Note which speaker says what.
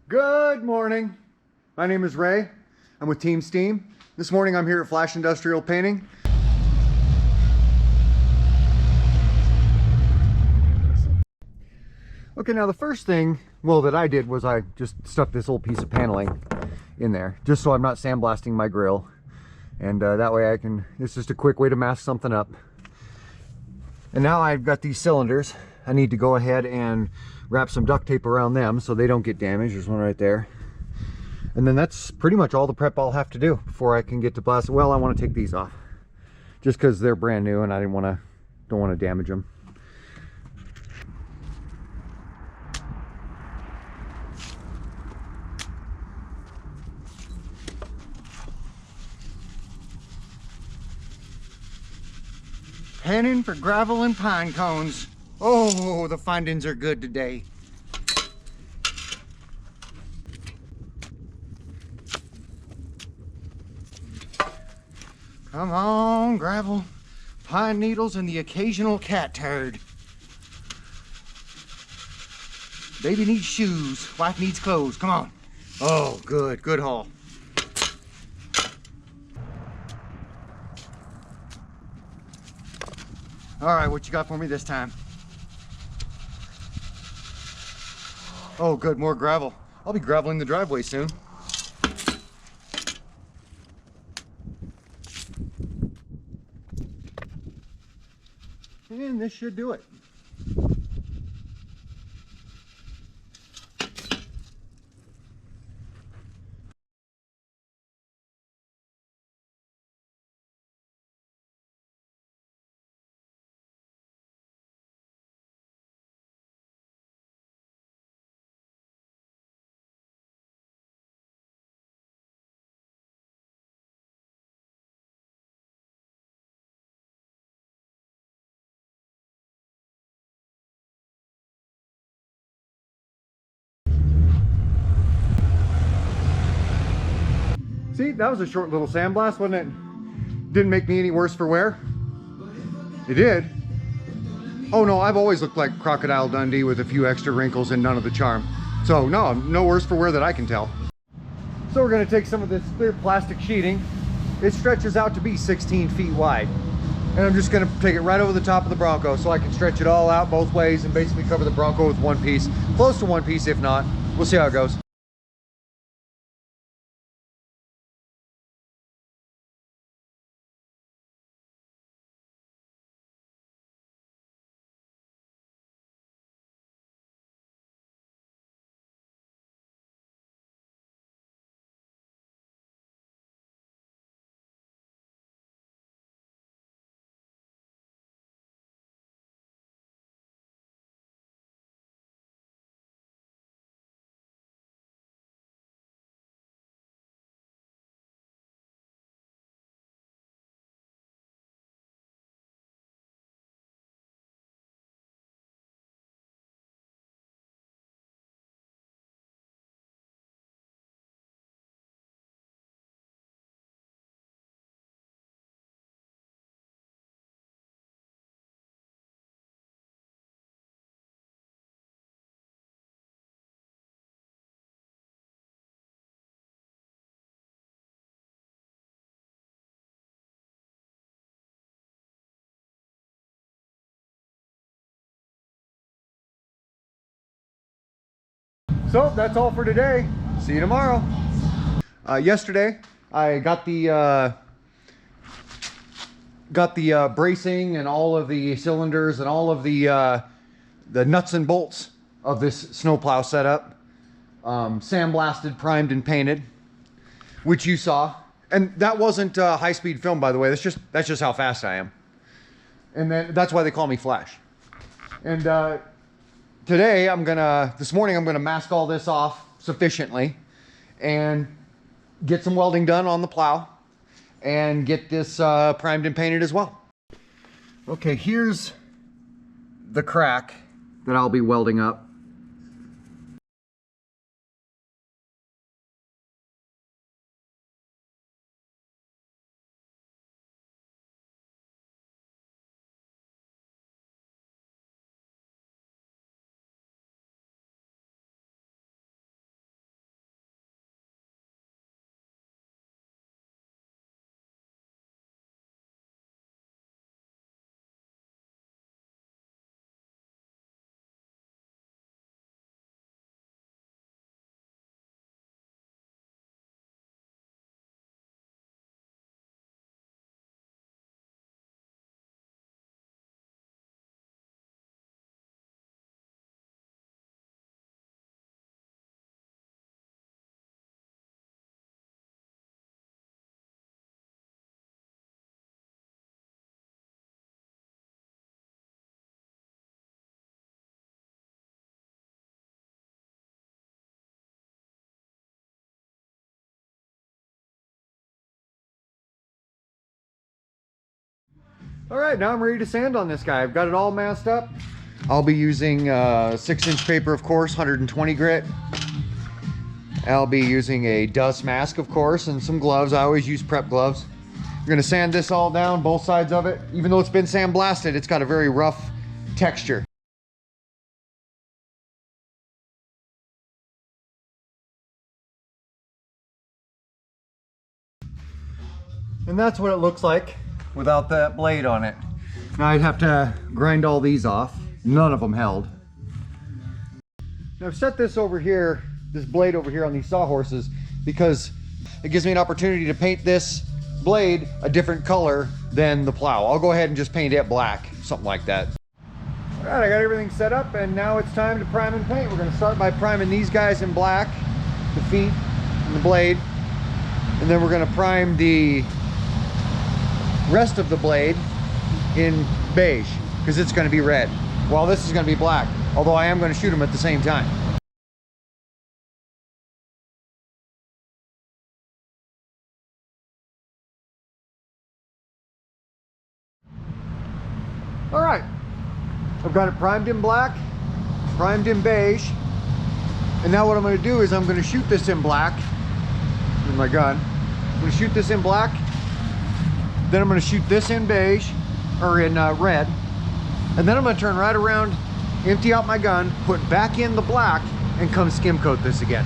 Speaker 1: Good morning. My name is Ray. I'm with Team S.T.E.A.M. This morning I'm here at Flash Industrial Painting. Okay, now the first thing, that I did was I just stuck this old piece of paneling in there, just so I'm not sandblasting my grill. And that way it's just a quick way to mask something up. And now I've got these cylinders. I need to go ahead and wrap some duct tape around them so they don't get damaged. There's one right there. And then that's pretty much all the prep I'll have to do before I can get to blast. Well, I want to take these off just because they're brand new and I don't want to damage them. Panning for gravel and pine cones. Oh, the findings are good today. Come on, gravel, pine needles, and the occasional cat turd. Baby needs shoes, wife needs clothes. Come on. Oh, good haul. All right, what you got for me this time? Oh, good, more gravel. I'll be graveling the driveway soon. And this should do it. See, that was a short little sandblast, wasn't it? Didn't make me any worse for wear. It did. Oh no, I've always looked like Crocodile Dundee with a few extra wrinkles and none of the charm. So no worse for wear that I can tell. So we're gonna take some of this clear plastic sheeting. It stretches out to be 16 feet wide. And I'm just gonna take it right over the top of the Bronco so I can stretch it all out both ways and basically cover the Bronco with one piece. Close to one piece if not. We'll see how it goes. So that's all for today. See you tomorrow. Yesterday, I got the bracing and all of the cylinders and all of the nuts and bolts of this snowplow setup sandblasted, primed, and painted, which you saw. And that wasn't high-speed film, by the way. That's just how fast I am. And then that's why they call me Flash. And this morning I'm gonna mask all this off sufficiently and get some welding done on the plow and get this primed and painted as well. Okay, here's the crack that I'll be welding up. All right, now I'm ready to sand on this guy. I've got it all masked up. I'll be using 6-inch paper, of course, 120 grit. I'll be using a dust mask, of course, and some gloves. I always use prep gloves. I'm gonna sand this all down, both sides of it. Even though it's been sandblasted, it's got a very rough texture. And that's what it looks like without that blade on it. Now I'd have to grind all these off. None of them held. Now I've set this over here, this blade over here on these sawhorses, because it gives me an opportunity to paint this blade a different color than the plow. I'll go ahead and just paint it black, something like that. All right, I got everything set up, and now it's time to prime and paint. We're gonna start by priming these guys in black, the feet and the blade, and then we're gonna prime the rest of the blade in beige, because it's gonna be red, while this is gonna be black, although I am gonna shoot them at the same time. All right, I've got it primed in black, primed in beige, and now what I'm going to do is I'm going to shoot this in black with my gun. I'm going to shoot this in black, then I'm going to shoot this in beige, or in red, and then I'm going to turn right around, empty out my gun, put back in the black, and come skim coat this again.